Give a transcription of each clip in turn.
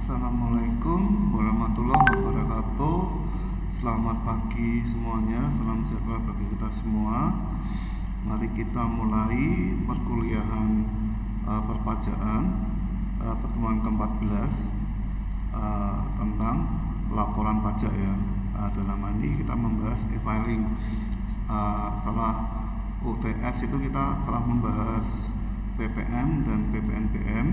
Assalamualaikum warahmatullahi wabarakatuh. Selamat pagi semuanya, salam sejahtera bagi kita semua. Mari kita mulai perkuliahan perpajakan pertemuan ke-14 tentang laporan pajak ya. Dalam ini kita membahas e-filing. Setelah UTS itu kita setelah membahas PPN dan PPNBM,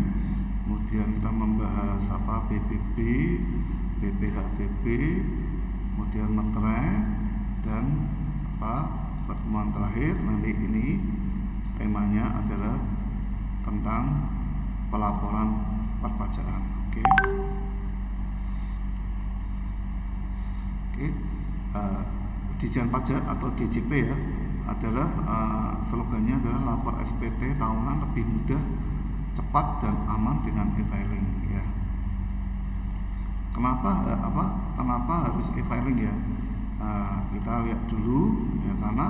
kemudian kita membahas BPB, BPHTB, kemudian meterai, dan pertemuan terakhir nanti ini temanya adalah tentang pelaporan perpajakan. Oke. Dijen pajak atau DJP ya adalah slogannya adalah lapor SPT tahunan lebih mudah, cepat dan aman dengan e-filing ya. Kenapa harus e-filing ya? Kita lihat dulu ya, karena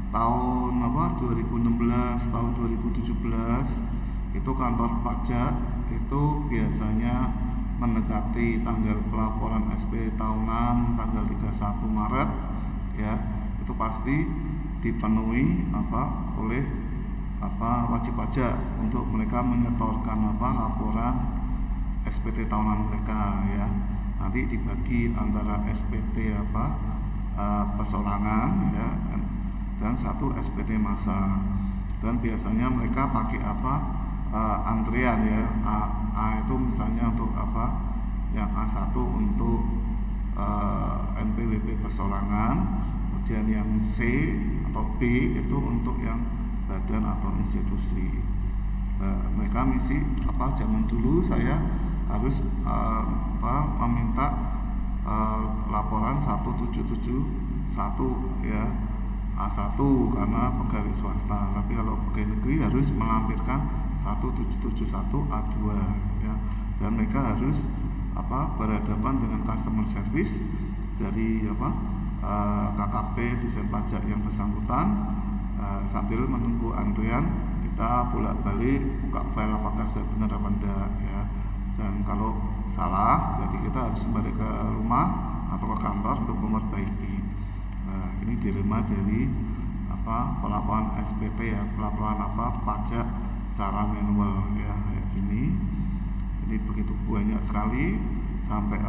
tahun 2016, tahun 2017 itu kantor pajak itu biasanya mendekati tanggal pelaporan SP tahunan tanggal 31 Maret ya, itu pasti dipenuhi oleh wajib pajak untuk mereka menyetorkan laporan SPT tahunan mereka ya. Nanti dibagi antara SPT persorangan ya, dan satu SPT massa. Dan biasanya mereka pakai antrian ya. A itu misalnya untuk yang A1 untuk NPWP persorangan, kemudian yang C atau B itu untuk yang badan atau institusi. Mereka misi zaman dulu saya harus meminta laporan 1771 ya, A1 karena pegawai swasta. Tapi kalau pegawai negeri harus melampirkan 1771 A2 ya. Dan mereka harus berhadapan dengan customer service dari KKP Dijen Pajak yang bersangkutan. Sambil menunggu antrian kita bolak-balik buka file apakah benar apa enggak ya. Dan kalau salah berarti kita harus kembali ke rumah atau ke kantor untuk memperbaiki. Ini dilema dari pelaporan SPT ya, pelaporan pajak secara manual ya, kayak gini. Ini begitu banyak sekali sampai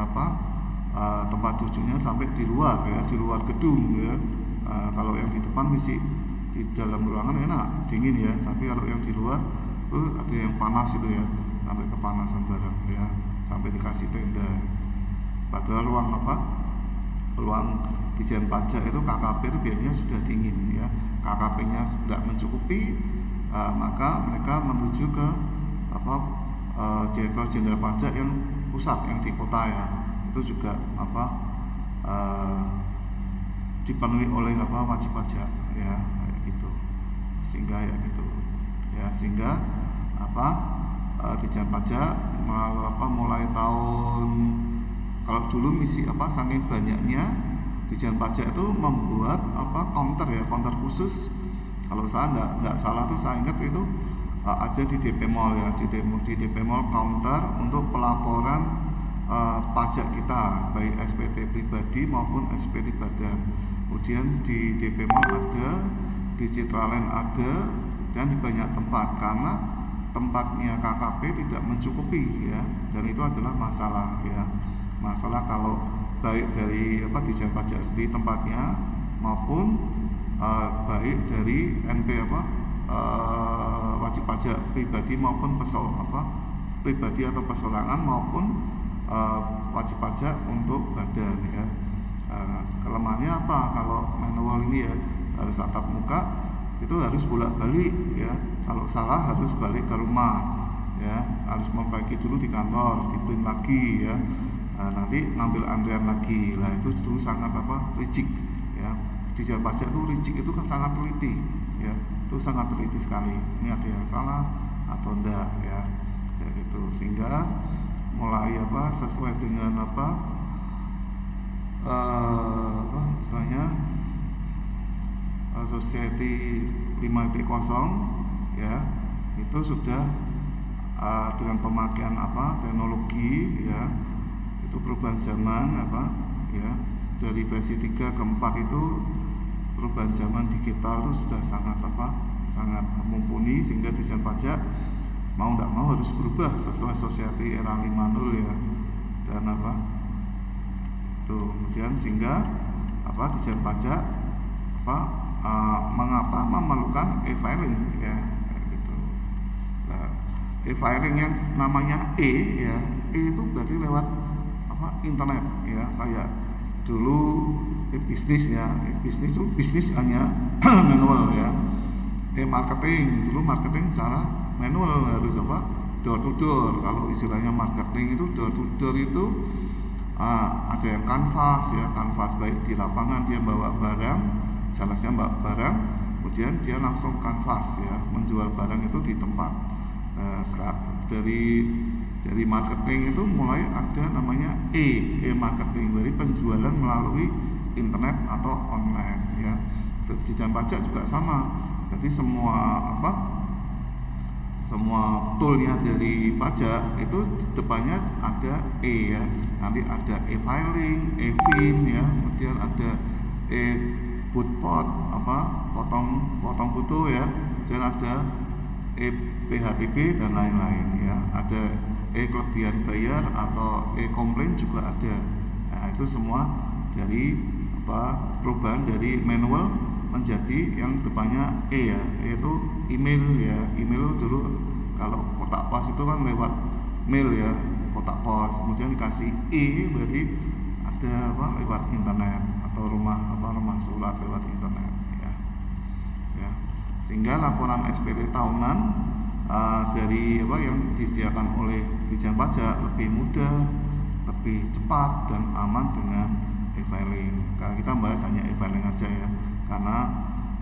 tempat duduknya sampai di luar ya, di luar gedung ya. Kalau yang di depan misi di dalam ruangan enak dingin ya, tapi kalau yang di luar tuh ada yang panas itu ya, sampai kepanasan bareng ya, sampai dikasih tenda. Padahal ruang Dijen Pajak itu KKP itu biasanya sudah dingin ya, KKP-nya tidak mencukupi, maka mereka menuju ke Direktorat Jenderal Pajak yang pusat yang di kota ya, itu juga dipenuhi oleh wajib pajak ya. Sehingga Dijen Pajak mulai tahun, kalau dulu misi saking banyaknya Dijen Pajak itu membuat counter ya, counter khusus. Kalau saya enggak salah tuh saya ingat itu ada di DP Mall ya, di DP Mall counter untuk pelaporan pajak kita, baik SPT pribadi maupun SPT badan. Kemudian di DP Mall ada, di Citraland ada, dan di banyak tempat karena tempatnya KKP tidak mencukupi ya, dan itu adalah masalah ya. Masalah kalau baik dari Dijen Pajak di tempatnya maupun baik dari NP wajib pajak pribadi maupun pribadi atau persorangan maupun wajib pajak untuk badan ya. Kelemahannya kalau manual ini ya, harus tatap muka, itu harus bolak-balik ya. Kalau salah harus balik ke rumah ya, harus memperbaiki dulu di kantor, di print lagi ya. Nanti ngambil antrian lagi. Lah itu dulu sangat rigid ya. Dijen Pajak itu rigid, itu kan sangat teliti ya. Itu sangat teliti sekali. Ini ada yang salah atau enggak ya. Ya gitu. Sehingga mulai sesuai dengan misalnya Society 5.0 ya, itu sudah dengan pemakaian teknologi ya, itu perubahan zaman ya, dari versi 3 ke 4 itu perubahan zaman digital itu sudah sangat mumpuni, sehingga Dijen Pajak mau tidak mau harus berubah sesuai society era 5.0 ya, dan kemudian sehingga Dijen Pajak mengapa memerlukan e-filing ya, gitu. Nah, e-filing yang namanya ya, itu berarti lewat internet ya, kayak dulu bisnis ya, bisnis itu bisnis hanya manual ya. Marketing dulu marketing secara manual, harus door to door. Kalau istilahnya marketing itu door to door itu ada yang canvas ya, canvas baik di lapangan dia bawa barang, salesnya bawa barang, kemudian dia langsung canvas ya, menjual barang itu di tempat. Dari marketing itu mulai ada namanya e-marketing, berarti penjualan melalui internet atau online ya. Dijen Pajak juga sama, jadi semua toolnya dari pajak itu depannya ada ya, nanti ada e-filing, e-fin ya, kemudian ada e-footpot potong foto ya, dan ada e-PHTB dan lain-lain ya, ada kelebihan bayar atau komplain juga ada. Nah, itu semua dari perubahan dari manual menjadi yang depannya ya, yaitu email ya. Email dulu kalau kotak pos itu kan lewat mail ya, kotak pos, kemudian dikasih berarti ada lewat internet, atau rumah surat lewat internet ya. Sehingga laporan SPT tahunan dari yang disediakan oleh Dijen Pajak lebih mudah, lebih cepat dan aman dengan e-filing. Karena kita bahas hanya e-filing aja ya, karena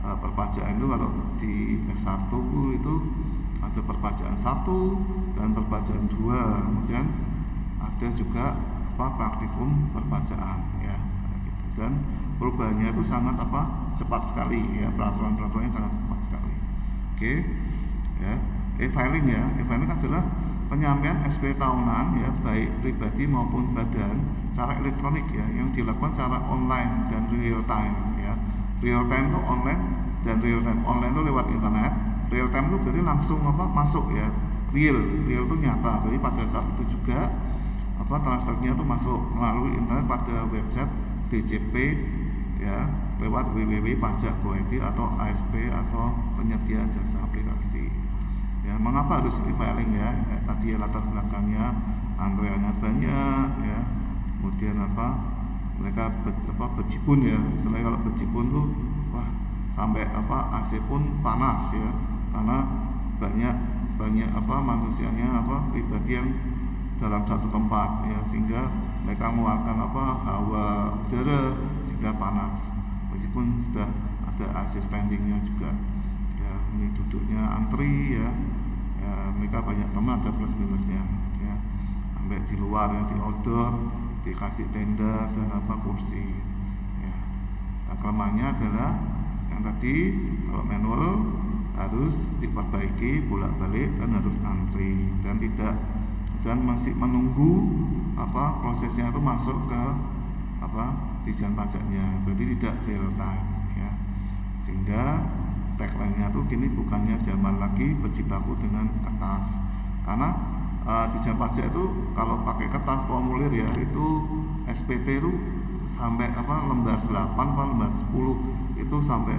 perpajakan itu kalau di S1 itu ada perpajakan 1 dan perpajakan 2, kemudian ada juga praktikum perpajakan ya, gitu. Dan perubahannya itu sangat cepat sekali ya, peraturan-peraturannya sangat cepat sekali. Oke ya. E-filing ya, e-filing adalah penyampaian SPT tahunan ya, baik pribadi maupun badan secara elektronik ya, yang dilakukan secara online dan real time ya. Real time itu online dan real time. Online itu lewat internet, real time itu berarti langsung masuk ya. Real itu nyata, berarti pada saat itu juga transaksinya itu masuk melalui internet pada website DJP ya, lewat www.pajak.go.id atau ASP atau penyedia jasa aplikasi. Ya, mengapa harus e-filing ya? Tadi ya latar belakangnya, antreannya banyak ya. Kemudian mereka berjibun ya. Selain kalau berjibun tuh sampai AC pun panas ya. Karena banyak manusianya pribadi yang dalam satu tempat ya, sehingga mereka mengeluarkan hawa udara sehingga panas. Meskipun sudah ada AC standingnya juga. Ya, ini duduknya antri ya. Mereka banyak teman, ada plus minusnya ya, sampai di luar ya, di outdoor dikasih tenda dan kursi ya. Nah, kelemahannya adalah yang tadi, kalau manual harus diperbaiki bolak-balik dan harus antri dan masih menunggu prosesnya itu masuk ke Dijen Pajaknya, berarti tidak real time ya. Sehingga tagline-nya tuh kini bukannya zaman lagi berjibaku dengan kertas, karena Dijen Pajak itu kalau pakai kertas formulir ya, itu SPT itu sampai lembar 8 lembar 10 itu sampai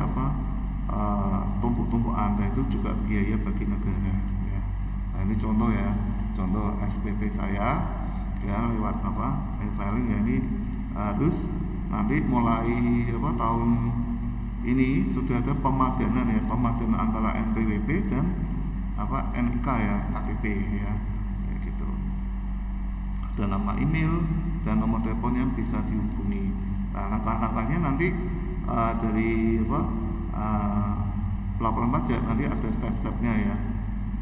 tumpuk-tumpukan, dan itu juga biaya bagi negara ya. Nah, ini contoh ya, contoh SPT saya ya lewat e-filing ya. Ini harus nanti mulai tahun ini sudah ada pemadanan ya, pemadanan antara NPWP dan NIK ya, KTP ya, kayak gitu. Ada nama email dan nomor telepon yang bisa dihubungi. Nah, langkah-langkahnya nanti dari pelaporan pajak nanti ada step-stepnya ya.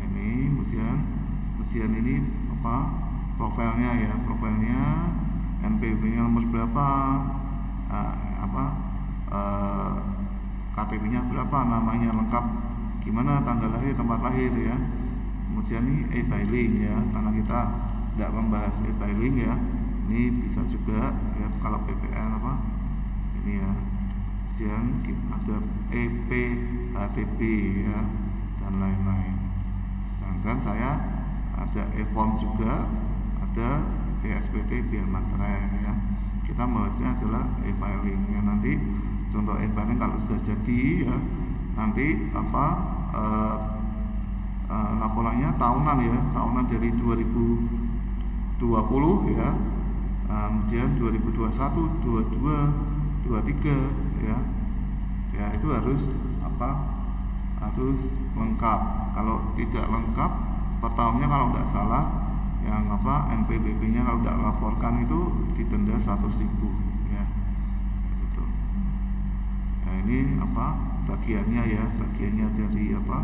Ini kemudian ini profilnya ya, profilnya NPWP-nya nomor berapa, KTP-nya berapa, namanya lengkap, gimana, tanggal lahir, tempat lahir ya. Kemudian ini e-filing ya, karena kita tidak membahas e-filing ya, ini bisa juga ya kalau PPN apa ini ya. Kemudian ada EPHTB ya dan lain-lain. Sedangkan saya ada e-form juga, ada ESPT biar materai ya. Kita bahasnya adalah e-filing ya. Nanti contoh e-filing kalau sudah jadi ya, nanti apa laporannya tahunan ya, tahunan dari 2020 ya, kemudian 2021, 22, 23 ya, ya itu harus apa, harus lengkap. Kalau tidak lengkap per tahunnya kalau tidak salah yang apa NPWP-nya kalau tidak laporkan itu didenda 100.000 ya, gitu. Nah ini apa bagiannya ya, bagiannya dari apa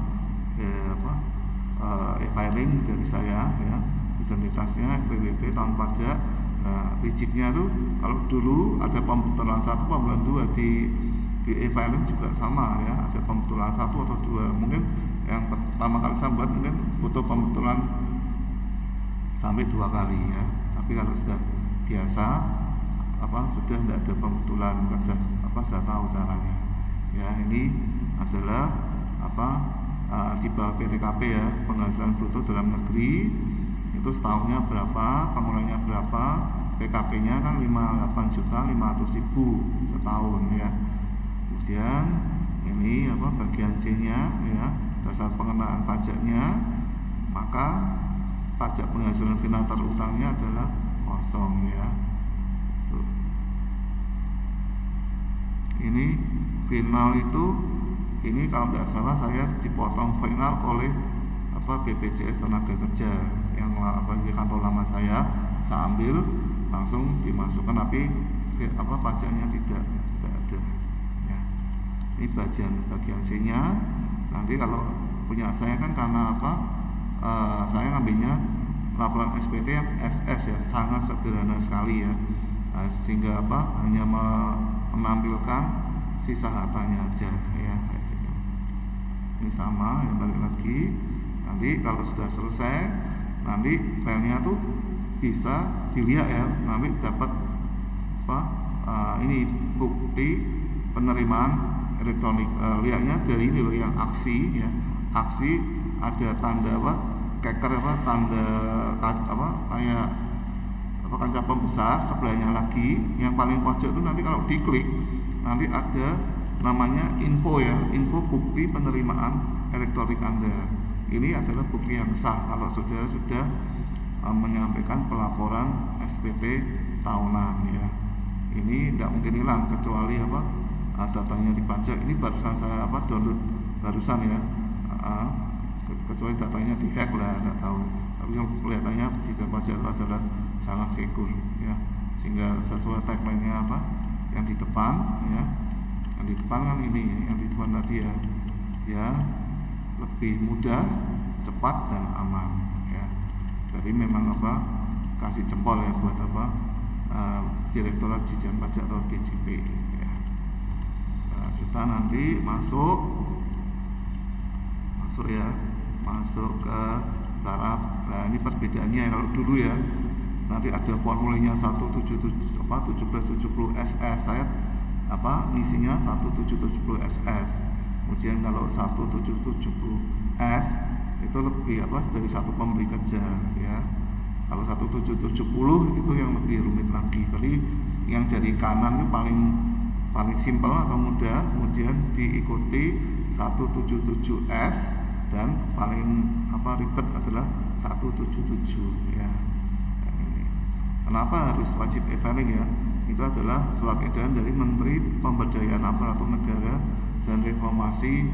e-filing dari saya ya, identitasnya PWP tahun pajak. Nah, rigidnya tuh kalau dulu ada pembetulan 1, pembetulan 2 di e-filing juga sama ya, ada pembetulan 1 atau 2. Mungkin yang pertama kali saya buat mungkin butuh pembetulan sampai 2 kali ya. Tapi kalau sudah biasa apa sudah tidak ada pembetulan, sudah tahu caranya. Ya, ini adalah apa di bawah PTKP ya, penghasilan bruto dalam negeri itu setahunnya berapa, pengurangannya berapa, PKP-nya kan 58.500.000 setahun ya. Kemudian ini apa bagian C-nya ya, dasar pengenaan pajaknya, maka pajak penghasilan final terutangnya adalah kosong ya. Tuh. Ini final itu, ini kalau tidak salah saya dipotong final oleh apa BPJS tenaga kerja yang apa di kantor lama saya ambil langsung dimasukkan, tapi apa pajaknya tidak ada ya. Ini bagian C-nya. Nanti kalau punya saya kan karena apa saya ngambilnya laporan SPT yang SS ya, sangat sederhana sekali ya. Sehingga apa hanya menampilkan sisa hartanya aja ya, kayak gitu. Ini sama ya, balik lagi. Nanti kalau sudah selesai, nanti filenya tuh bisa dilihat ya, nanti dapat apa ini bukti penerimaan elektronik. Lihatnya dari ini loh, yang aksi ya, aksi ada tanda apa keker apa tanda apa kayak apa kaca pembesar, sebelahnya lagi yang paling pojok itu nanti kalau diklik nanti ada namanya info ya, info bukti penerimaan elektronik Anda. Ini adalah bukti yang sah kalau saudara sudah menyampaikan pelaporan SPT tahunan ya. Ini tidak mungkin hilang kecuali apa datanya di pajak. Ini barusan saya apa download barusan ya, kecuali datanya dihack lah, tidak tahu. Tapi kelihatannya di pajak adalah sangat secure ya, sehingga sesuai tagline-nya apa yang di depan ya, yang di depan kan ini, yang di depan tadi ya, dia lebih mudah, cepat dan aman ya. Jadi memang apa kasih jempol ya buat apa Direktorat Jenderal Pajak atau DJP ya. Nah, kita nanti masuk ya, masuk ke cara. Nah ini perbedaannya kalau dulu ya, nanti ada formulanya 1770 SS, saya apa ngisinya 1770 SS. Kemudian kalau 1770S itu lebih apa dari satu pemberi kerja ya. Kalau 1770 itu yang lebih rumit lagi. Jadi yang dari kanan itu paling simpel atau mudah, kemudian diikuti 177S, dan paling apa ribet adalah 177 ya. Ini. Kenapa harus wajib e-filing ya? Itu adalah surat edaran dari Menteri Pemberdayaan Aparatur Negara dan Reformasi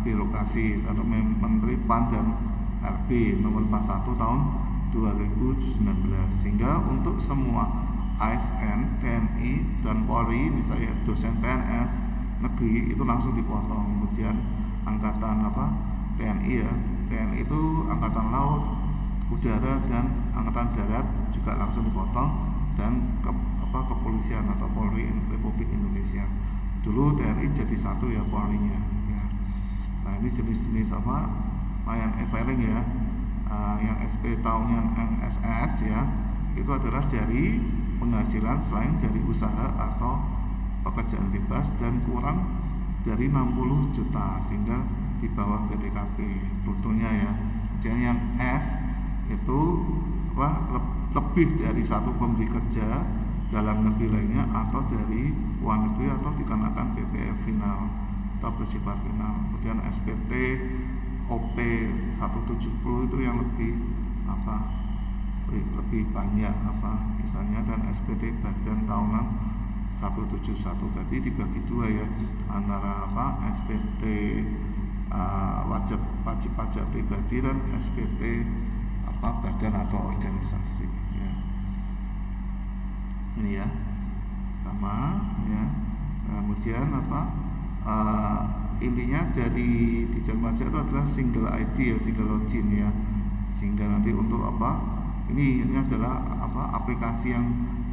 Birokrasi atau Menteri PAN dan RB nomor 41 tahun 2019, sehingga untuk semua ASN, TNI dan Polri, misalnya dosen PNS negeri itu langsung dipotong. Kemudian angkatan apa TNI ya, TNI itu angkatan laut, udara dan angkatan darat juga langsung dipotong, dan kepolisian atau Polri Republik Indonesia. Dulu TNI jadi satu ya Polri-nya ya. Nah ini jenis-jenis apa yang e-filing ya, yang SP tahunan NSS ya, itu adalah dari penghasilan selain dari usaha atau pekerjaan bebas dan kurang dari 60 juta sehingga di bawah PTKP brutonya ya. Kemudian yang S itu lebih dari satu pemberi kerja dalam negeri lainnya atau dari luar negeri atau dikenakan BPF final atau bersifat final. Kemudian SPT OP 170 itu yang lebih banyak misalnya, dan SPT badan tahunan 171. Berarti dibagi dua ya, antara SPT wajib pajak pribadi dan SPT badan atau organisasi ya. Ini ya sama ya. Kemudian intinya dari Dijen Pajak itu adalah single ID ya, single login ya, sehingga nanti untuk ini adalah aplikasi yang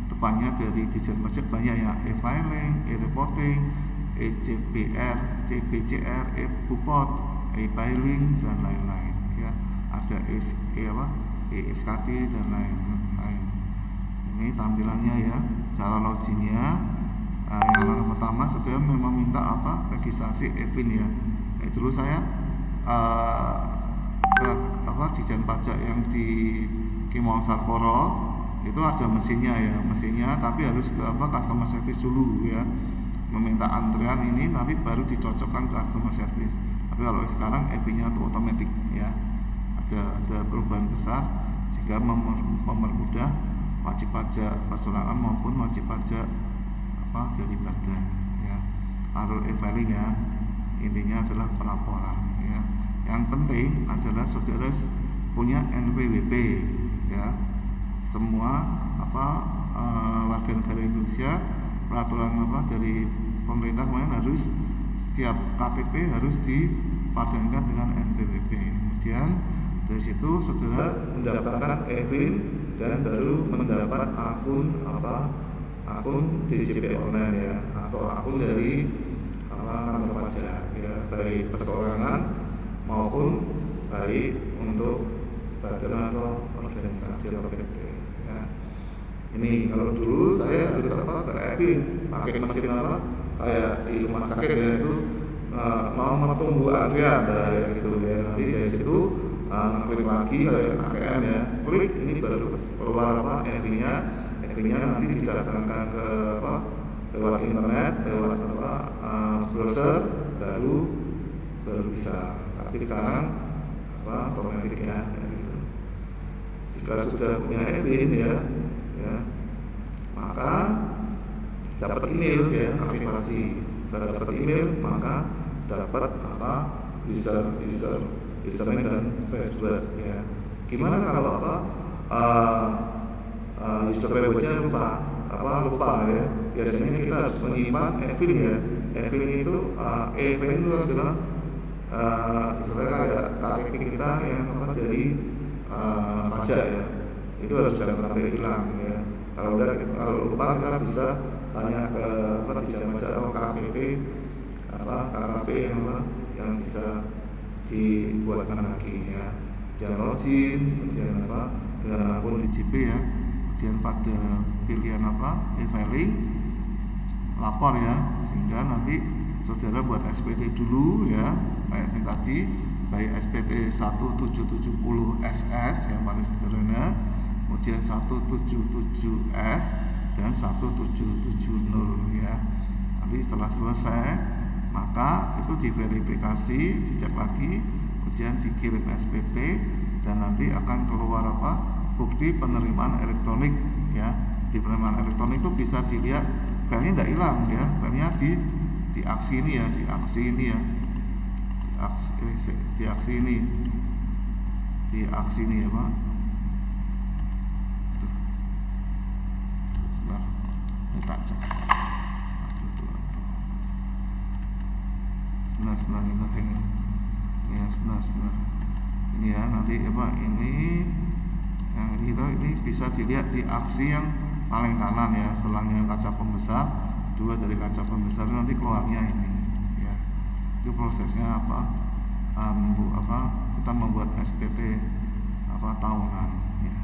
depannya dari Dijen Pajak banyak ya, e-filing, e-reporting, e-CPR, CBCR, e-Bupot, e-filing dan lain-lain ya. Ada e-SKD dan lain-lain. Ini tampilannya ya, cara loginnya. Yang langkah pertama sudah memang minta registrasi e-fin ya. Dulu saya ke Dijen Pajak yang di Kimong Sarkoro itu ada mesinnya tapi harus ke customer service dulu ya, meminta antrian ini nanti baru dicocokkan ke customer service. Tapi kalau sekarang e-finnya itu otomatis ya, ada perubahan besar sehingga mempermudah wajib pajak perseorangan maupun wajib pajak dari badan ya. Alur e-filing ya, intinya adalah pelaporan ya. Yang penting adalah saudara punya NPWP ya. Semua warga negara Indonesia, peraturan dari pemerintah kemarin harus setiap KTP harus dipadankan dengan NPWP. Kemudian dari situ saudara mendaftarkan e-fin dan baru mendapat akun DJP online ya, atau akun dari kantor pajak ya, baik perseorangan maupun baik untuk badan atau organisasi atau PT ya. Ini kalau dulu saya harus ke e-fin pakai mesin kayak di rumah sakit ya, itu mau tunggu antrian gitu ya. Nanti dari situ klik lagi kayak ATM ya, klik ini baru keluar e-finnya. E-finnya nanti didatangkan ke lewat internet, lewat browser, baru bisa. Tapi sekarang otomatis ya gitu. Jika sudah punya e-fin ya, maka dapat email ya, aktivasi. Setelah dapat email maka dapat username dan password ya. Gimana kalau username-nya lupa ya. Biasanya kita harus menyimpan e-fin ya. E-fin itu e-fin itu adalah istilahnya kayak KTP kita yang dari pajak ya. Itu harus jangan sampai hilang ya. Kalau lupa kita bisa tanya ke Dijen Pajak atau KKP yang bisa dibuatkan lagi ya. Jangan login, kemudian dengan akun DJP ya. Kemudian pada pilihan e-filing, lapor ya, sehingga nanti saudara buat SPT dulu ya, kayak yang tadi, baik SPT 1770 SS yang paling sederhana, kemudian 177S dan 1770 ya. Nanti setelah selesai maka itu diverifikasi, dicek lagi, kemudian dikirim SPT dan nanti akan keluar bukti penerimaan elektronik ya. Di penerimaan elektronik itu bisa dilihat filenya tidak hilang ya, filenya di aksi ini ya, di aksi ini ya, di aksi ini ya Pak. Sebentar, ini tak cek. Sebentar ini ya, sebentar ini ya, nanti Pak ini yang ini bisa dilihat di aksi yang paling kanan ya, setelahnya kaca pembesar, dua dari kaca pembesar nanti keluarnya ini ya. Itu prosesnya kita membuat SPT tahunan ya.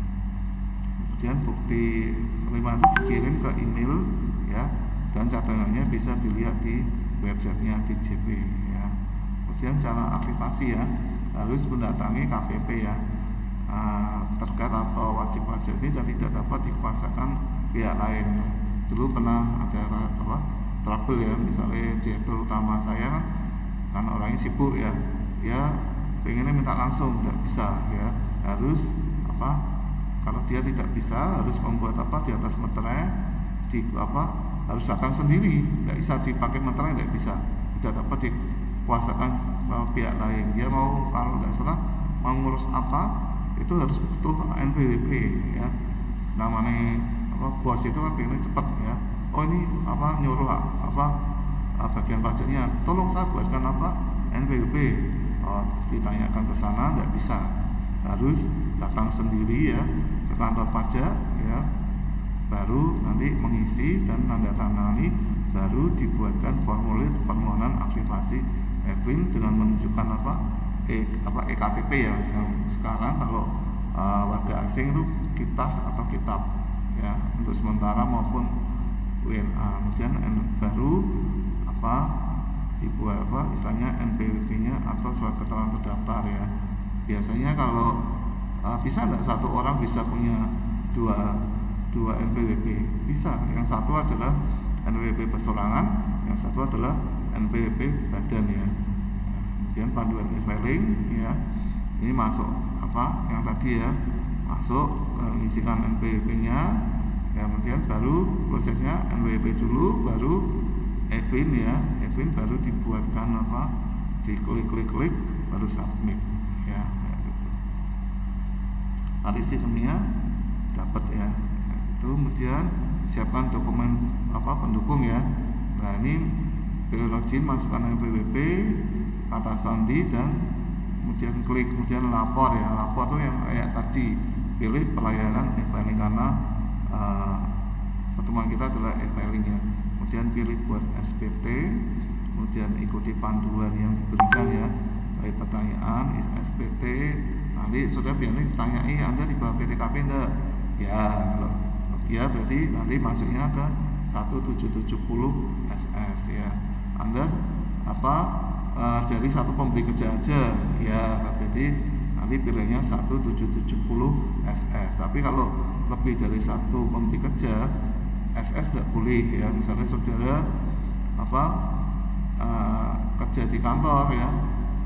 Kemudian bukti terima itu dikirim ke email ya, dan cadangannya bisa dilihat di websitenya DJP ya. Kemudian cara aktivasi ya, harus mendatangi KPP ya terkait atau wajib pajak ini dan tidak dapat dikuasakan pihak lain. Dulu pernah ada trouble ya, misalnya direktur utama saya kan orangnya sibuk ya, dia pengennya minta langsung, tidak bisa ya, harus kalau dia tidak bisa harus membuat di atas meterai harus datang sendiri, tidak bisa dipakai meterai, tidak bisa, tidak dapat dikuasakan pihak lain. Dia mau, kalau tidak salah mau ngurus itu harus butuh NPWP ya, namanya bos itu kan pengennya cepat ya, ini nyuruh bagian pajaknya tolong saya buatkan NPWP, ditanyakan ke sana, tidak bisa, harus datang sendiri ya ke kantor pajak ya, baru nanti mengisi dan tanda tangani, baru dibuatkan formulir permohonan aktivasi EVIN dengan menunjukkan EKTP ya. Sekarang kalau warga asing itu KITAS atau kitab ya untuk sementara maupun WNA. Kemudian baru dibuat istilahnya NPWP-nya atau surat keterangan terdaftar ya. Biasanya kalau bisa enggak satu orang bisa punya dua NPWP? Bisa. Yang satu adalah NPWP persorangan, yang satu adalah NPWP badan ya. Kemudian panduan e-filing ya, ini masuk yang tadi ya, masuk mengisikan NPWP-nya ya, kemudian baru prosesnya NPWP dulu, baru EVIN ya, EVIN baru dibuatkan diklik baru submit ya, gitu. Nanti sistemnya dapat ya, itu. Kemudian siapkan dokumen pendukung ya. Nah ini pilih login, masukkan NPWP, kata sandi, dan kemudian klik, kemudian lapor ya. Lapor tuh yang kayak tadi, pilih pelayanan e-filing karena pertemuan kita adalah e-filing ya. Kemudian pilih buat SPT, kemudian ikuti panduan yang diberikan ya, baik pertanyaan SPT. Nanti sudah biasanya ditanyai, Anda di bawah PTKP enggak? Ya, kalau ya berarti nanti masuknya ke 1770 SS ya. Anda dari satu pemberi kerja aja ya, berarti nanti pilihnya 1770 SS. Tapi kalau lebih dari satu pemberi kerja, SS tidak boleh ya. Misalnya saudara kerja di kantor ya,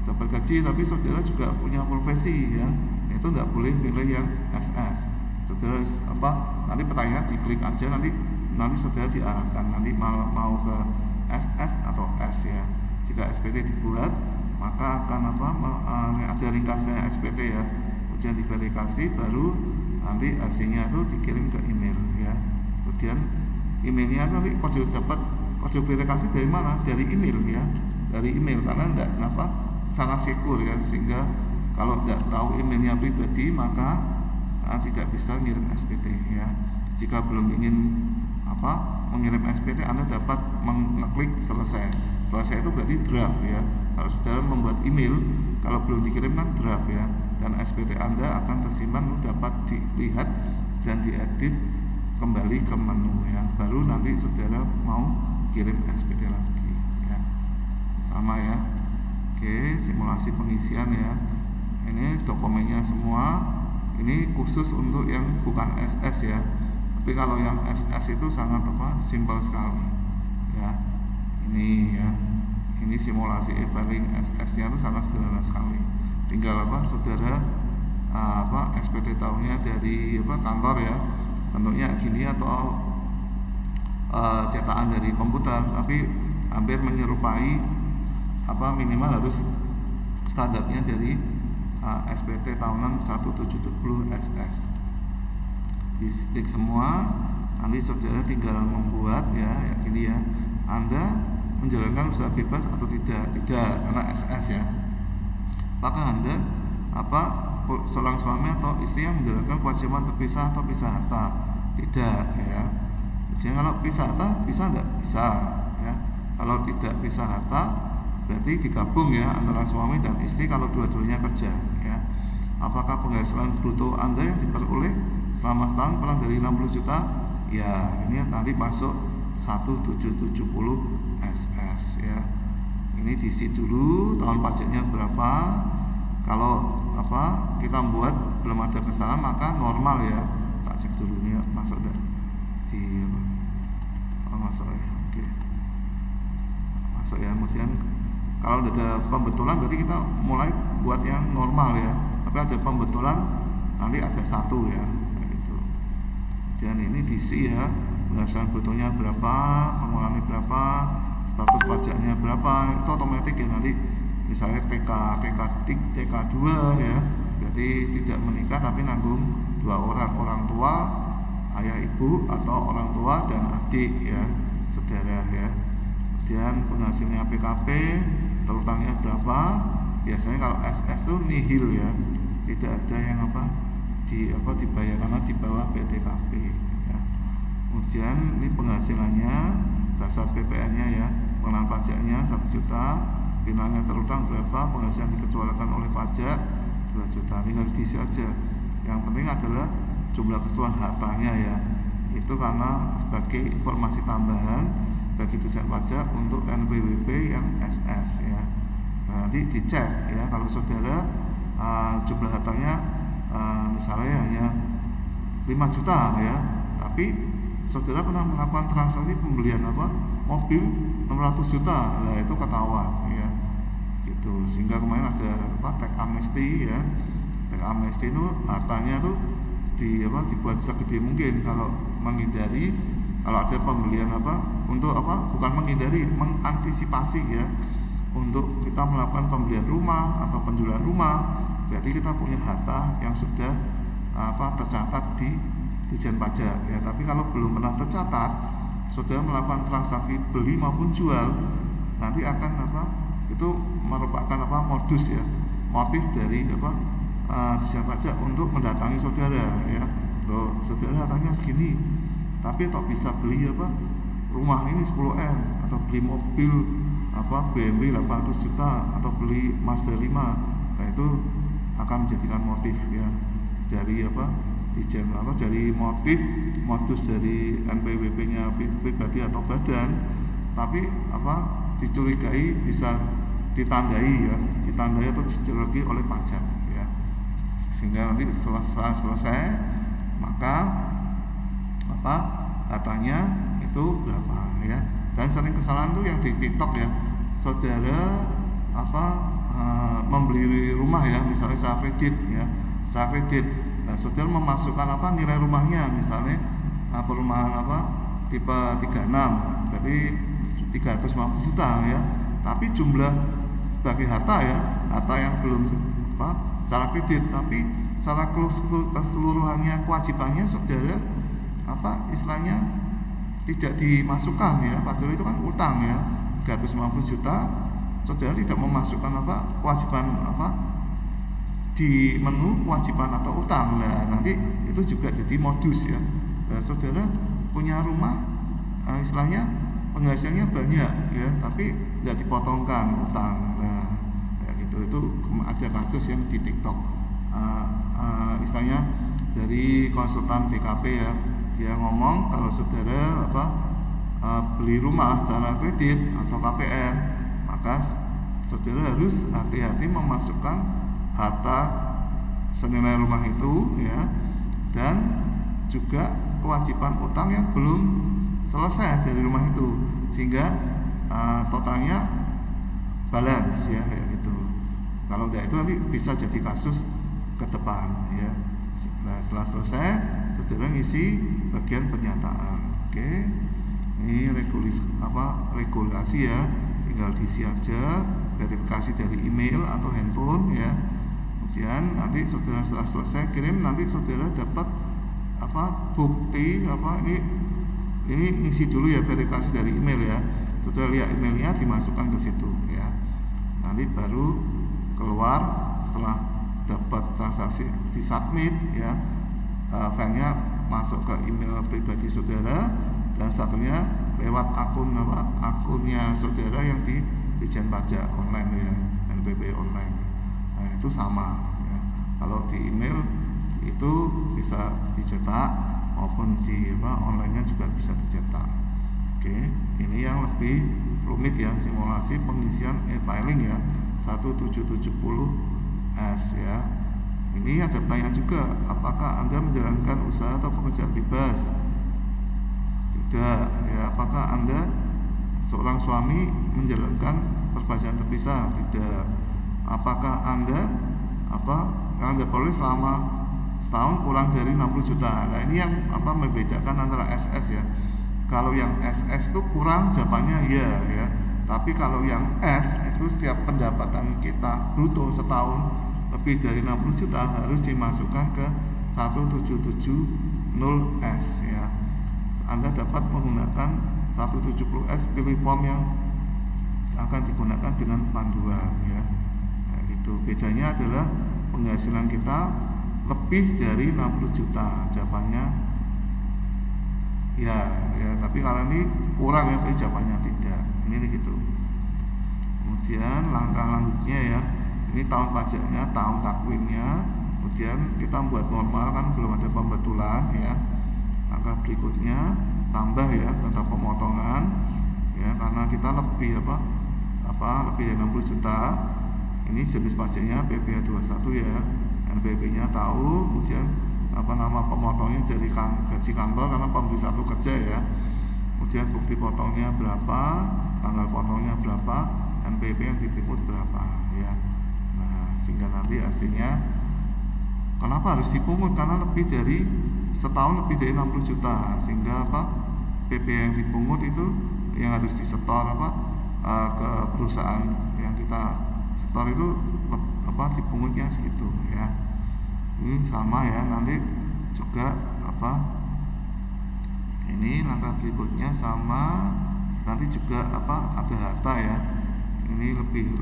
dapat gaji, tapi saudara juga punya profesi ya, itu tidak boleh pilih yang SS. Saudara nanti pertanyaan diklik aja, nanti saudara diarahkan nanti mau ke SS atau S ya. Jika SPT dibuat, maka akan ada ringkasnya SPT ya, kemudian diverifikasi, baru nanti hasilnya itu dikirim ke email ya. Kemudian emailnya nanti kode verifikasi dari mana? Dari email ya, dari email, karena sangat secure ya, sehingga kalau tidak tahu emailnya pribadi maka tidak bisa ngirim SPT ya. Jika belum ingin mengirim SPT, Anda dapat mengklik selesai. Selesai itu berarti draft ya. Kalau saudara membuat email, kalau belum dikirim kan draft ya, dan SPT Anda akan tersimpan, dapat dilihat dan diedit kembali ke menu ya. Baru nanti saudara mau kirim SPT lagi ya. Sama ya. Oke, simulasi pengisian ya. Ini dokumennya semua. Ini khusus untuk yang bukan SS ya. Tapi kalau yang SS itu sangat simpel sekali ya. Ini ya, ini simulasi e-filing SS-nya itu sangat sederhana sekali. Tinggal saudara SPT tahunnya dari kantor ya, bentuknya gini atau cetakan dari komputer, tapi hampir menyerupai minimal harus standarnya dari SPT tahunan 1770 SS. Diketik semua, nanti saudara tinggal membuat ya gini ya. Anda menjalankan usaha bebas atau tidak? Tidak, karena SS ya. Maka Anda seorang suami atau istri yang menjalankan kewajiban terpisah atau pisah harta? Tidak ya. Jadi kalau pisah harta bisa enggak? Bisa ya. Kalau tidak pisah harta berarti digabung ya antara suami dan istri kalau dua-duanya kerja ya. apakah penghasilan bruto Anda yang diperoleh selama setahun kurang dari 60 juta? Ya, ini nanti masuk 1770 SS ya. Ini diisi dulu tahun pajaknya berapa. Kalau kita buat belum ada kesalahan maka normal ya. Tak cek dulu ini masuk di masuk ya. Oke. Masuk ya. Kemudian kalau udah ada pembetulan berarti kita mulai buat yang normal ya. Tapi ada pembetulan nanti ada satu ya. Gitu. Dan ini diisi ya. Penghasilan brutonya berapa, pengeluarannya berapa, status pajaknya berapa, itu otomatis ya nanti misalnya TK2 ya, berarti tidak menikah tapi nanggung 2 orang tua, ayah ibu atau orang tua dan adik ya, saudara ya. Kemudian penghasilnya PKP, terutangnya berapa, biasanya kalau SS itu nihil ya, tidak ada yang dibayar karena di bawah PTKP ya. Kemudian ini penghasilannya, dasar PPN-nya ya, pengenaan pajaknya 1 juta, finalnya terutang berapa, penghasilan dikecualikan oleh pajak 2 juta. Ini harus diisi aja. Yang penting adalah jumlah keseluruhan hartanya ya. Itu karena sebagai informasi tambahan bagi desain pajak untuk NPWP yang SS ya. Nah, nanti dicek ya kalau saudara jumlah hartanya misalnya hanya 5 juta ya, tapi saudara pernah melakukan transaksi pembelian mobil 600 juta, lah itu ketahuan ya gitu. Sehingga kemarin ada tax amnesty ya. Tax amnesty itu hartanya tuh dibuat segede mungkin kalau menghindari kalau ada pembelian bukan menghindari, mengantisipasi ya, untuk kita melakukan pembelian rumah atau penjualan rumah. Berarti kita punya harta yang sudah tercatat di Dijen Pajak ya. Tapi kalau belum pernah tercatat, saudara melakukan transaksi beli maupun jual, nanti akan itu merupakan modus ya, motif dari Dijen Pajak untuk mendatangi saudara ya. Loh, saudara hartanya segini, tapi kok bisa beli rumah ini 10M, atau beli mobil BMW 800 juta, atau beli Mazda 5. Nah itu akan menjadikan motif ya dari Dijen jadi modus dari NPWP-nya pribadi atau badan, tapi dicurigai bisa ditandai atau dicurigai oleh pajak ya. Sehingga nanti selesai maka hartanya itu berapa ya. Dan sering kesalahan tuh yang di TikTok ya, saudara membeli rumah ya, misalnya secara kredit ya, nah saudara memasukkan nilai rumahnya, misalnya perumahan tipe 36 berarti 350 juta ya, tapi jumlah sebagai harta yang belum secara kredit, tapi secara keseluruhannya kewajibannya saudara istilahnya tidak dimasukkan ya, padahal itu kan utang ya, 350 juta saudara tidak memasukkan kewajiban di menu kewajiban atau utang. Nah nanti itu juga jadi modus ya. Nah, saudara punya rumah istilahnya penghasilannya banyak ya, tapi tidak dipotongkan utang. Nah ya gitu, itu ada kasus yang di TikTok istilahnya dari konsultan BKP ya, dia ngomong kalau saudara beli rumah secara kredit atau KPR, maka saudara harus hati-hati memasukkan harta senilai rumah itu ya, dan juga kewajiban utang yang belum selesai dari rumah itu, sehingga totalnya balance ya kayak gitu. Kalau tidak itu nanti bisa jadi kasus ke depan ya. Nah, setelah selesai saudara ngisi bagian penyataan. Oke, ini regulasi ya, tinggal diisi aja, verifikasi dari email atau handphone ya. Kemudian nanti saudara setelah selesai kirim, nanti saudara dapat bukti ini isi dulu ya, verifikasi dari email ya. Saudara lihat emailnya, dimasukkan ke situ ya. Nanti baru keluar setelah dapat transaksi di submit ya, filenya masuk ke email pribadi saudara, dan satunya lewat akunnya saudara yang di Dijen Pajak online ya, NPWP online. Nah, itu sama ya. Kalau di email itu bisa dicetak maupun di online-nya juga bisa dicetak. Oke, ini yang lebih rumit ya, simulasi pengisian e-filing ya 1770S ya. Ini ada pertanyaan juga, apakah Anda menjalankan usaha atau pekerjaan bebas? Tidak ya. Apakah Anda seorang suami menjalankan perpajakan terpisah? Tidak. Apakah Anda boleh selama setahun kurang dari 60 juta? Nah, ini yang membedakan antara SS ya. Kalau yang SS itu kurang, jawabannya iya ya. Tapi kalau yang S itu setiap pendapatan kita bruto setahun lebih dari 60 juta harus dimasukkan ke 1770S ya. Anda dapat menggunakan 170S, pilih form yang akan digunakan dengan panduan ya. Nah, gitu. Bedanya adalah penghasilan kita lebih dari 60 juta, jawabannya ya, tapi kalau ini kurang ya, jawabannya tidak. Ini gitu. Kemudian langkah lanjutnya ya, ini tahun pajaknya, tahun takwimnya. Kemudian kita buat normal, kan belum ada pembetulan ya. Langkah berikutnya tambah ya tentang pemotongan ya, karena kita lebih lebih dari 60 juta. Ini jenis pajaknya PPh 21 ya, NPWP-nya tahu. Kemudian nama pemotongnya dari gaji kantor karena pemberi satu kerja ya. Kemudian bukti potongnya berapa, tanggal potongnya berapa, NPWP yang dipungut berapa ya. Nah, sehingga nanti hasilnya kenapa harus dipungut, karena lebih dari setahun lebih dari 60 juta, sehingga PP yang dipungut itu yang harus disetor ke perusahaan yang kita setor itu dipungutnya segitu ya. Ini sama ya, nanti juga ini langkah berikutnya sama, nanti juga ada harta ya. Ini lebih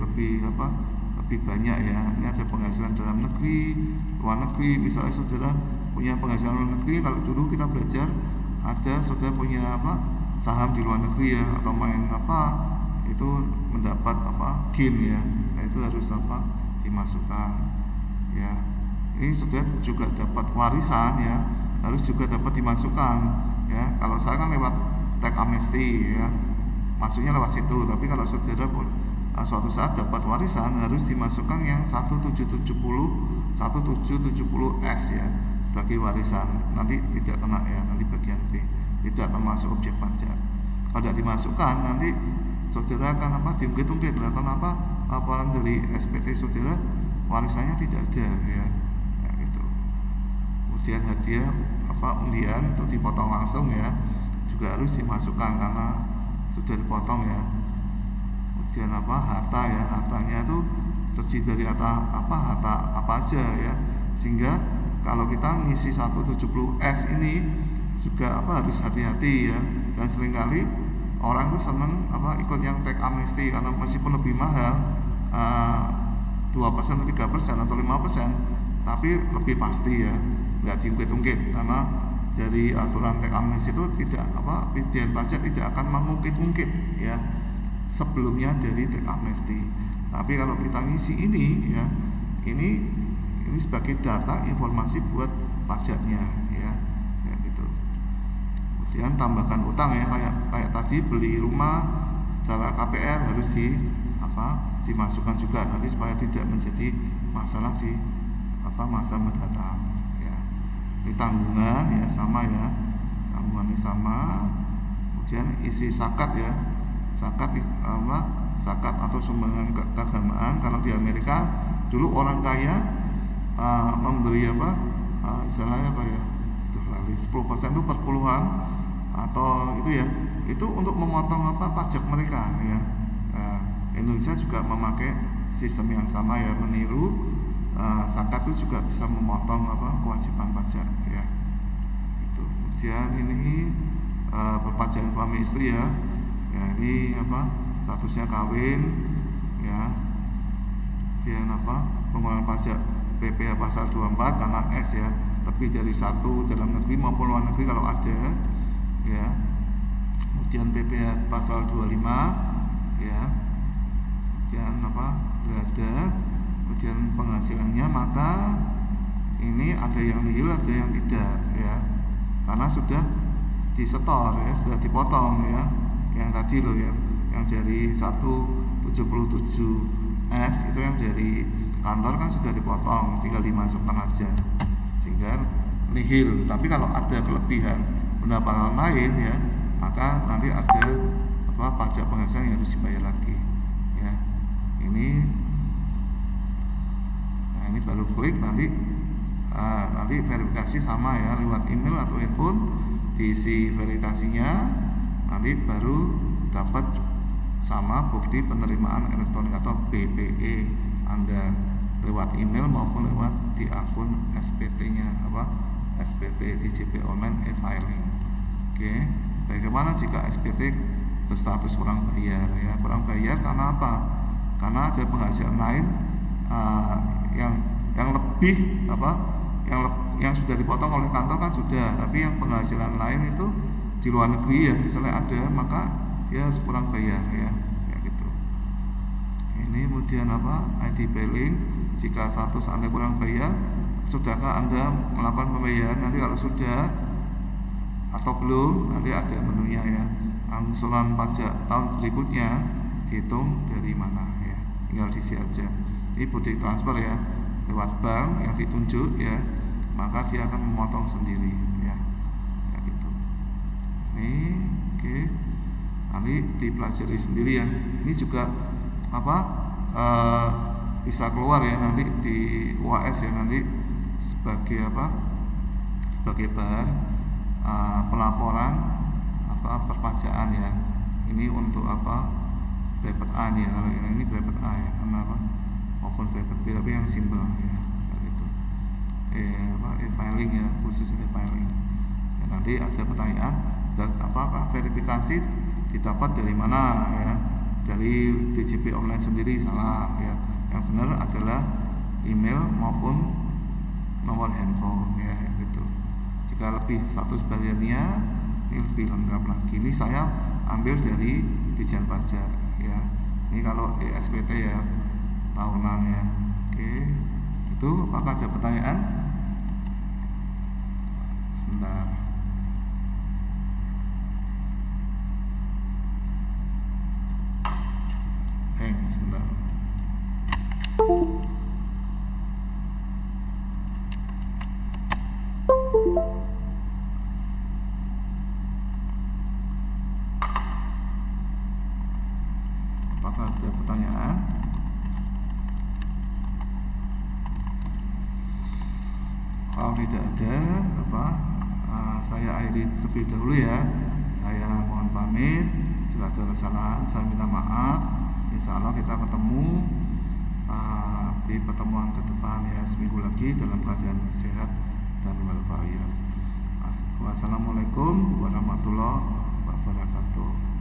banyak ya. Ini ada penghasilan dalam negeri, luar negeri. Misalnya saudara punya penghasilan luar negeri, kalau dulu kita belajar ada saudara punya saham di luar negeri ya, atau main itu mendapat gain ya. Nah, itu harus dimasukkan ya. Ini saudara juga dapat warisan ya, harus juga dapat dimasukkan ya. Kalau saya kan lewat tax amnesty ya, masuknya lewat situ. Tapi kalau saudara suatu saat dapat warisan, harus dimasukkan yang 1770S ya sebagai warisan. Nanti tidak kena ya, nanti bagian B tidak termasuk objek pajak. Kalau tidak dimasukkan, nanti saudara akan diungkit-ungkit lah, kenapa laporan dari SPT saudara warisannya tidak ada ya, gitu. Kemudian hadiah undian itu dipotong langsung ya, juga harus dimasukkan karena sudah dipotong ya. Kemudian harta ya, hartanya itu terdiri dari harta apa aja ya, sehingga kalau kita ngisi 170S ini juga harus hati-hati ya. Dan seringkali orang tuh seneng ikut yang tax amnesty karena meskipun lebih mahal 2%, 3% atau 5%, tapi lebih pasti ya, nggak diungkit-ungkit. Karena dari aturan tax amnesty itu tidak Ditjen Pajak tidak akan mengungkit-ungkit ya sebelumnya dari tax amnesty. Tapi kalau kita ngisi ini ya, ini sebagai data informasi buat pajaknya ya gitu. Kemudian tambahkan utang ya, kayak tadi beli rumah cara KPR harus dimasukkan juga nanti supaya tidak menjadi masalah di masa mendatang ya. Ini tanggungan ya sama ya, tanggungannya sama. Kemudian isi zakat ya, zakat atau sumbangan keagamaan. Kalau di Amerika dulu orang kaya memberi istilahnya 10% itu per puluhan atau itu ya, itu untuk memotong pajak mereka ya. Indonesia juga memakai sistem yang sama ya, meniru zakat itu juga bisa memotong kewajiban pajak ya. Itu. Kemudian ini perpajakan suami istri ya. Ya ini statusnya kawin ya. Kemudian pengeluaran pajak PPh pasal 24 karena S ya, lebih dari satu dalam negeri maupun luar negeri kalau ada ya. Kemudian PPh pasal 25 ya. Kemudian berada, kemudian penghasilannya, maka ini ada yang nihil, ada yang tidak ya, karena sudah disetor ya, sudah dipotong ya. Yang tadi loh yang dari 177S itu yang dari kantor kan sudah dipotong, tinggal dimasukkan aja sehingga nihil. Tapi kalau ada kelebihan pendapatan lain ya, maka nanti ada pajak penghasilan yang harus dibayar lagi ya. Nah ini baru klik nanti verifikasi sama ya, lewat email atau handphone diisi verifikasinya, nanti baru dapat sama bukti penerimaan elektronik atau BPE Anda lewat email maupun lewat di akun SPT-nya SPT DJP Online e-filing. Oke, bagaimana jika SPT berstatus kurang bayar ya? Kurang bayar karena apa? Karena ada penghasilan lain yang lebih yang sudah dipotong oleh kantor kan sudah, tapi yang penghasilan lain itu di luar negeri ya, misalnya ada, maka dia harus kurang bayar ya gitu. Ini kemudian ID billing, jika status Anda kurang bayar, sudahkah Anda melakukan pembayaran? Nanti kalau sudah atau belum, nanti ada menunya ya, angsuran pajak tahun berikutnya dihitung dari mana ya, tinggal diisi aja. Ini body transfer ya, lewat bank yang ditunjuk ya, maka dia akan memotong sendiri ya gitu. Ini oke. Nanti dipelajari sendiri ya. Ini juga bisa keluar ya nanti di UAS ya, nanti sebagai sebagai bahan pelaporan perpajakan ya. Ini untuk bracket A nih ya, kalau ini bracket A ya, karena maupun bracket B tapi yang simpel ya gitu. E-filing ya, khusus e-filing ya. Nanti ada pertanyaan, apakah verifikasi didapat dari mana ya? Dari DJP Online sendiri? Salah ya, yang benar adalah email maupun nomor handphone ya gitu. Jika lebih status bayarnya ini lebih lengkap lagi. Ini saya ambil dari Ditjen Pajak ya. Ini kalau SPT ya, tahunan ya. Oke, itu apakah ada pertanyaan? Sebentar. Sebentar. Apakah ada pertanyaan? Kalau tidak ada, saya akhiri terlebih dahulu ya. Saya mohon pamit. Jika ada kesalahan, saya minta maaf. Insya Allah kita ketemu di pertemuan ke depan ya, seminggu lagi dalam keadaan sehat dan walafiat. Wassalamualaikum warahmatullahi wabarakatuh.